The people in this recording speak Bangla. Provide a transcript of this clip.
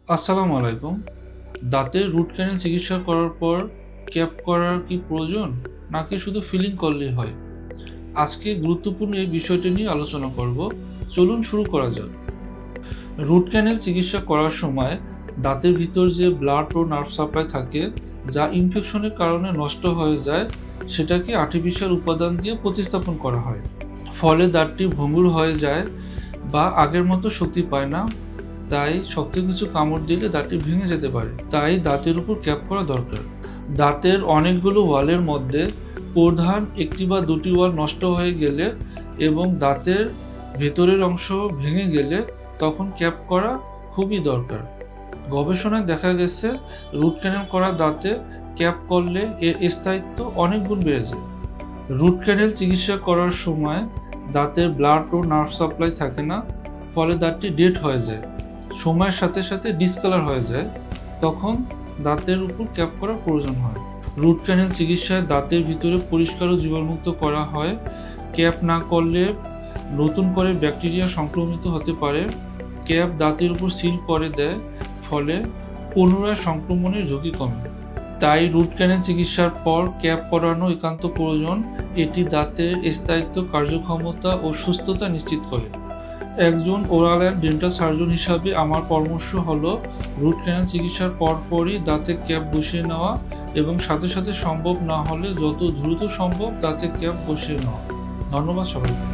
আসসালামু আলাইকুম। দাঁতের রুট ক্যানেল চিকিৎসা করার পর ক্যাপ করার কি প্রয়োজন, নাকি শুধু ফিলিং করলেই হয়? আজকে গুরুত্বপূর্ণ এই বিষয়টি নিয়ে আলোচনা করব। চলুন শুরু করা যাক। রুট ক্যানেল চিকিৎসা করার সময় দাঁতের ভিতর যে ব্লাড ও নার্ভ সাপ্লাই থাকে, যা ইনফেকশনের কারণে নষ্ট হয়ে যায়, সেটাকে আর্টিফিশিয়াল উপাদান দিয়ে প্রতিস্থাপন করা হয়। ফলে দাঁতটি ভঙ্গুর হয়ে যায় বা আগের মতো শক্তি পায় না। তাই শক্ত কিছু কামড় দিলে দাঁতটি ভেঙে যেতে পারে। তাই দাঁতের উপর ক্যাপ করা দরকার। দাঁতের অনেকগুলো ওয়ালের মধ্যে প্রধান একটি বা দুটি ওয়াল নষ্ট হয়ে গেলে এবং দাঁতের ভেতরের অংশ ভেঙে গেলে তখন ক্যাপ করা খুবই দরকার। গবেষণায় দেখা গেছে রুট ক্যানেল করা দাঁতে ক্যাপ করলে এর স্থায়িত্ব অনেক গুণ বেড়ে যায়। রুট ক্যানেল চিকিৎসা করার সময় দাঁতের ব্লাড ও নার্ভ সাপ্লাই থাকে না, ফলে দাঁতটি ডেড হয়ে যায়, সময়ের সাথে সাথে ডিসকালার হয়ে যায়। তখন দাঁতের উপর ক্যাপ করার প্রয়োজন হয়। রুট ক্যানেল চিকিৎসায় দাঁতের ভিতরে পরিষ্কার ও জীবাণুমুক্ত করা হয়। ক্যাপ না করলে নতুন করে ব্যাকটেরিয়া সংক্রমিত হতে পারে। ক্যাপ দাঁতের উপর সিল করে দেয়, ফলে পুনরায় সংক্রমণের ঝুঁকি কমে। তাই রুট ক্যানেল চিকিৎসার পর ক্যাপ পরানো একান্ত প্রয়োজন। এটি দাঁতের স্থায়িত্ব, কার্যক্ষমতা ও সুস্থতা নিশ্চিত করে। একজন ওরাল অ্যান্ড ডেন্টাল সার্জন হিসাবে আমার পরামর্শ হলো রুট ক্যানেল চিকিৎসার পরপরই দাঁতে ক্যাপ বসিয়ে নেওয়া এবং সাথে সাথে সম্ভব না হলে যত দ্রুত সম্ভব দাঁতে ক্যাপ বসিয়ে নেওয়া। ধন্যবাদ সবাইকে।